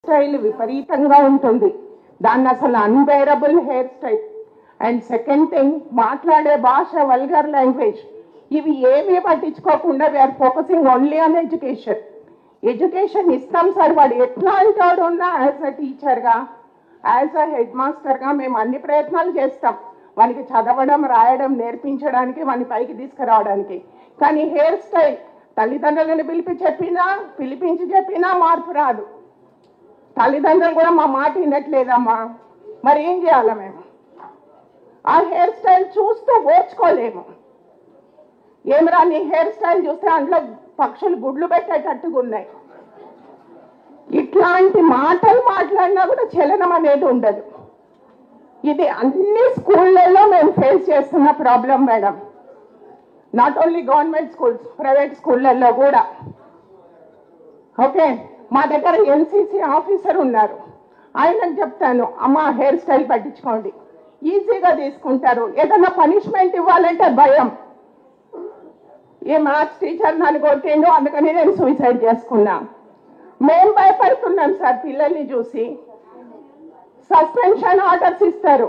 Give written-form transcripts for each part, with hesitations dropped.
Style విపరీతంగా ఉంటుంది. దాన్ని అసలు unbearable hairstyle. And second thing, మాట్లాడే భాష వల్గర్ లాంగ్వేజ్. ఇవి ఏమీ పట్టించుకోకుండా we are focusing only on education. Education ఇస్తాం సార్, వాడు ఎట్లా అంటాడు ఉన్నా యాజ్ అ టీచర్గా, యాజ్ అ హెడ్ మాస్టర్గా మేము అన్ని ప్రయత్నాలు చేస్తాం వానికి చదవడం రాయడం నేర్పించడానికి, వాని పైకి తీసుకురావడానికి. కానీ హెయిర్ స్టైల్ తల్లిదండ్రులను పిలిపించి చెప్పినా మార్పు రాదు. తల్లిదండ్రులు కూడా మా మాట వినట్లేదమ్మా, మరి ఏం చేయాలి మేము? ఆ హెయిర్ స్టైల్ చూస్తూ ఓర్చుకోలేము. ఏమరా నీ హెయిర్ స్టైల్ చూస్తే అందులో పక్షులు గుడ్లు పెట్టేటట్టుగా ఉన్నాయి. ఇట్లాంటి మాటలు మాట్లాడినా కూడా చలనం అనేది ఉండదు. ఇది అన్ని స్కూళ్ళల్లో మేము ఫేస్ చేస్తున్న problem madam. Not only government schools, private స్కూళ్ళల్లో కూడా. ఓకే, మా దగ్గర ఎన్సీసీ ఆఫీసర్ ఉన్నారు. ఆయనకు చెప్తాను, అమ్మ హెయిర్ స్టైల్ పట్టించుకోండి, ఈజీగా తీసుకుంటారు. ఏదైనా పనిష్మెంట్ ఇవ్వాలంటే భయం. ఏ మ్యాథ్స్ టీచర్ నన్ను కొట్టిండు అందుకని నేను సూసైడ్ చేసుకున్నా. మేము భయపడుతున్నాం సార్ పిల్లల్ని చూసి. సస్పెన్షన్ ఆర్డర్స్ ఇస్తారు.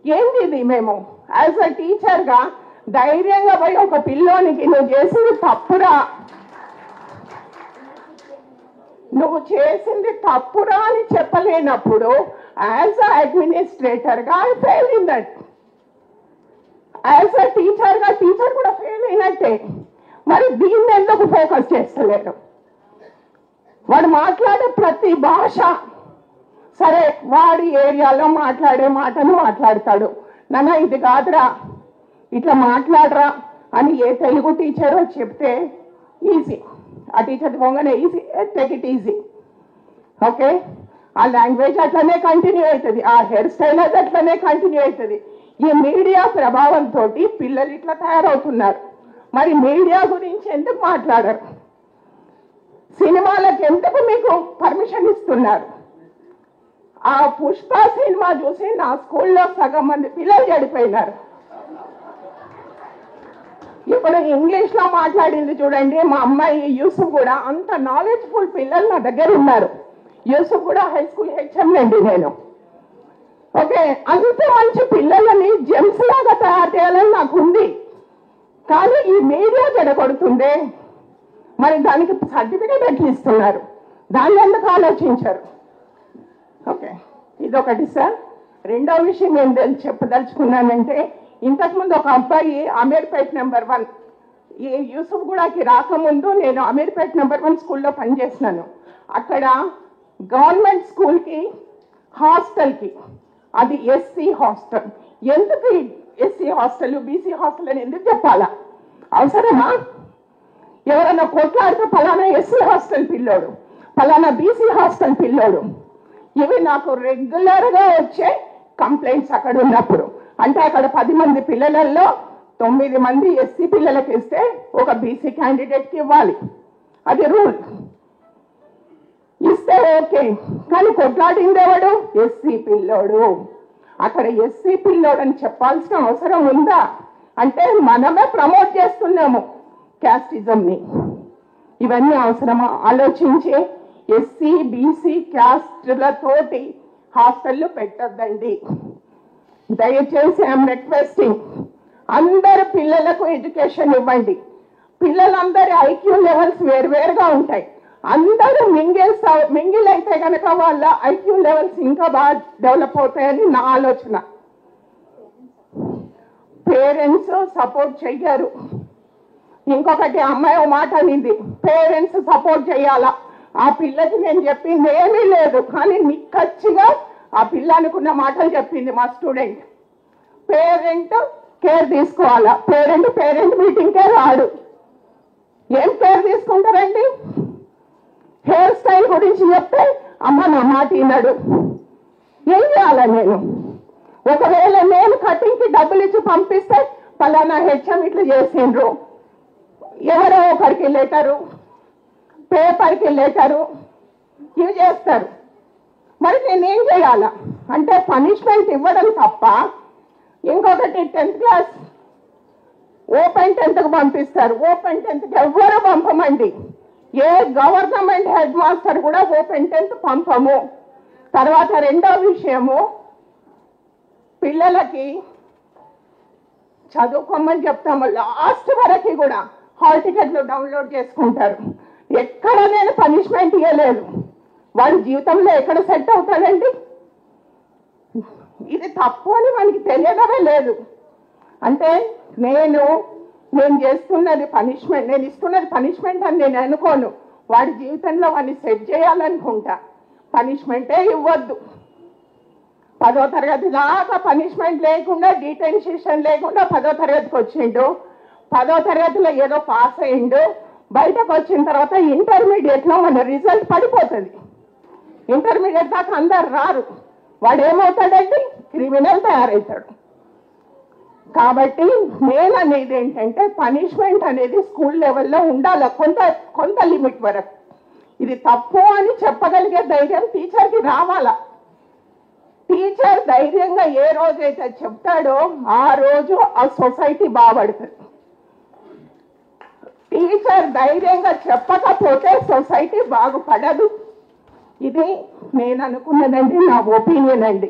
ఏంది ఇది? మేము యాజ్ అ టీచర్గా ధైర్యంగా పోయి ఒక పిల్లోనికి నువ్వు చేసింది తప్పురా, నువ్వు చేసింది తప్పురా అని చెప్పలేనప్పుడు యాజ్ అ అడ్మినిస్ట్రేటర్గా I fail in that. As a టీచర్గా టీచర్ కూడా ఫెయిల్ అయినట్టే. మరి దీన్ని ఎందుకు ఫోకస్ చేస్తలేరు? వాడు మాట్లాడే ప్రతి భాష సరే, వాడి ఏరియాలో మాట్లాడే మాటను మాట్లాడతాడు. నాన్న ఇది కాదురా, ఇట్లా మాట్లాడరా అని ఏ తెలుగు టీచరో చెప్తే ఈజీ. ఆ టీచర్ పోగానే easy, take it easy. Okay, ఆ లాంగ్వేజ్ అట్లనే కంటిన్యూ అవుతుంది, ఆ హెయిర్ స్టైల్ అది అట్లనే కంటిన్యూ అవుతుంది. ఈ మీడియా ప్రభావంతో పిల్లలు ఇట్లా తయారవుతున్నారు. మరి మీడియా గురించి ఎందుకు మాట్లాడరు? సినిమాలకు ఎందుకు మీకు పర్మిషన్ ఇస్తున్నారు? ఆ పుష్ప సినిమా చూసి నా స్కూల్లో సగం మంది పిల్లలు చెడిపోయినారు. ఇప్పుడు ఇంగ్లీష్లో మాట్లాడింది చూడండి, మా అమ్మాయి యూసుఫ్ కూడా. అంత నాలెడ్జ్ఫుల్ పిల్లలు నా దగ్గర ఉన్నారు. యూసుఫ్ కూడా హై స్కూల్ హెచ్ఎం అండి నేను. ఓకే, అంత మంచి పిల్లలని జెమ్స్ లాగా తయారు చేయాలని నాకు ఉంది. కానీ ఈ మీడియా జడగొడుతుందే, మరి దానికి సర్టిఫికేట్ ఎట్లా ఇస్తున్నారు? దాన్ని ఎందుకు ఆలోచించరు? ఓకే, ఇదొకటి సార్. రెండో విషయం నేను చెప్పదలుచుకున్నానంటే, ఇంతకుముందు ఒక అబ్బాయి అమీర్పేట్ నెంబర్ 1, ఈ యూసుఫ్ గూడకి రాకముందు నేను అమీర్పేట్ నెంబర్ 1 స్కూల్లో పనిచేస్తున్నాను. అక్కడ గవర్నమెంట్ స్కూల్కి హాస్టల్కి, అది ఎస్సీ హాస్టల్. ఎందుకు ఎస్సీ హాస్టల్ బీసీ హాస్టల్ అని ఎందుకు చెప్పాలా? అవసరమా? ఎవరైనా కొట్లాడితే ఫలానా ఎస్సీ హాస్టల్ పిల్లోడు, ఫలానా బీసీ హాస్టల్ పిల్లోడు. ఇవి నాకు రెగ్యులర్గా వచ్చే కంప్లైంట్స్ అక్కడ ఉన్నప్పుడు. అంటే అక్కడ 10 మంది పిల్లలలో 9 మంది ఎస్సీ పిల్లలకి ఇస్తే ఒక బీసీ క్యాండిడేట్కి ఇవ్వాలి, అది రూల్. ఇస్తే ఓకే, కానీ కొట్లాడిందేవాడు ఎస్సీ పిల్లోడు. అక్కడ ఎస్సీ పిల్లోడు అని చెప్పాల్సిన అవసరం ఉందా? అంటే మనమే ప్రమోట్ చేస్తున్నాము క్యాస్టిజంని. ఇవన్నీ అవసరమా? ఆలోచించి ఎస్సీ బీసీ క్యాస్ట్లతోటి హాస్టళ్ళు పెట్టద్దండి దయచేసి. ఐఎమ్ రిక్వెస్టింగ్, అందరు పిల్లలకు ఎడ్యుకేషన్ ఇవ్వండి. పిల్లలందరి ఐక్యూ లెవెల్స్ వేరువేరుగా ఉంటాయి. అందరూ మింగిల్ అయితే కనుక వాళ్ళ ఐక్యూ లెవెల్స్ ఇంకా బాగా డెవలప్ అవుతాయని నా ఆలోచన. పేరెంట్స్ సపోర్ట్ చెయ్యరు. ఇంకొకటి, అమ్మాయి ఒక మాట అనింది, పేరెంట్స్ సపోర్ట్ చేయాలా? ఆ పిల్లకి నేను చెప్పింది ఏమీ లేదు, కానీ నిక్కచ్చిగా ఆ పిల్ల అనుకున్న మాటలు చెప్పింది మా స్టూడెంట్. పేరెంట్ కేర్ తీసుకోవాలా? పేరెంట్ మీటింగ్కే రాడు. ఏం కేర్ తీసుకుంటారండి? హెయిర్ స్టైల్ గురించి చెప్తే అమ్మ నా మాట వినడు. ఏం చేయాలా నేను? ఒకవేళ నేను కటింగ్కి డబ్బులు ఇచ్చి పంపిస్తే ఫలానా హెచ్ఎం ఇట్లా చేసిండ్రు, ఎవరో ఒకరికి లెటరు, పేపర్కి లెటరు, ఇవి చేస్తారు. మరి నేనేం చేయాలా? అంటే పనిష్మెంట్ ఇవ్వడం తప్ప. ఇంకొకటి, 10th క్లాస్ ఓపెన్ 10th పంపిస్తారు. ఓపెన్ 10th ఎవ్వరూ పంపమండి. ఏ గవర్నమెంట్ హెడ్ మాస్టర్ కూడా ఓపెన్ 10th పంపము. తర్వాత రెండో విషయము, పిల్లలకి చదువుకోమని చెప్తాము, లాస్ట్ వరకు కూడా హాల్ టికెట్లు డౌన్లోడ్ చేసుకుంటారు. ఎక్కడ నేను పనిష్మెంట్ ఇవ్వలేదు. వాడి జీవితంలో ఎక్కడ సెట్ అవుతాడండి? ఇది తప్పు అని మనకి తెలియడమే లేదు. అంటే నేను చేస్తున్నది పనిష్మెంట్, నేను ఇస్తున్నది పనిష్మెంట్ అని నేను అనుకోను. వాడి జీవితంలో వాడిని సెట్ చేయాలనుకుంటా. పనిష్మెంటే ఇవ్వద్దు. 10వ తరగతి దాకా పనిష్మెంట్ లేకుండా, డిటెన్షన్ లేకుండా 10వ తరగతికి వచ్చిండు. 10వ తరగతిలో ఏదో పాస్ అయ్యిండు. బయటకు వచ్చిన తర్వాత ఇంటర్మీడియట్లో మన రిజల్ట్ పడిపోతుంది. ఇంటర్మీడియట్ దాకా అందరు రారు. వాడు ఏమవుతాడండి? క్రిమినల్ తయారవుతాడు. కాబట్టి నేను అనేది ఏంటంటే పనిష్మెంట్ అనేది స్కూల్ లెవెల్లో ఉండాలి, కొంత లిమిట్ వరకు. ఇది తప్పు అని చెప్పగలిగే ధైర్యం టీచర్కి రావాలా. టీచర్ ధైర్యంగా ఏ రోజైతే చెప్తాడో ఆ రోజు ఆ సొసైటీ బాగుపడుతుంది. టీచర్ ధైర్యంగా చెప్పకపోతే సొసైటీ బాగుపడదు. ఇది నేను అనుకున్నదండి, నా ఒపీనియన్ అండి.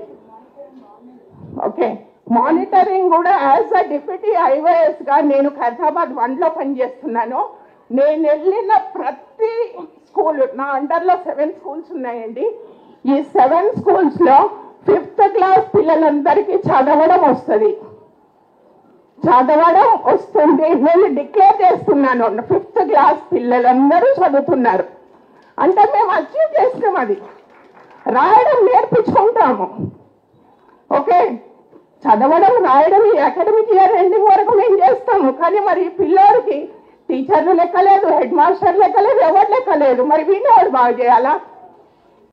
ఓకే, మానిటరింగ్ కూడా యాజ్ అ డిప్యూటీ ఐవైఎస్ గా నేను ఖైరతాబాద్ 1లో పనిచేస్తున్నాను. నేను వెళ్ళిన ప్రతి స్కూల్, నా అండర్లో 7 స్కూల్స్ ఉన్నాయండి. ఈ 7 స్కూల్స్లో 5th క్లాస్ పిల్లలందరికీ చదవడం వస్తుంది. నేను డిక్లేర్ చేస్తున్నాను, 5th క్లాస్ పిల్లలందరూ చదువుతున్నారు. అంటే మేము అచీవ్ చేసినాం. అది రాయడం నేర్పించుకుంటాము. ఓకే, చదవడం రాయడం ఈ అకాడమిక్ ఇయర్ ఎండింగ్ వరకు మేము చేస్తాము. కానీ మరి పిల్లోడికి టీచర్లు లెక్కలేదు, హెడ్ మాస్టర్ లెక్కలేదు, ఎవరు లెక్కలేదు. మరి వీళ్ళు ఎవరు బాగా చేయాలా?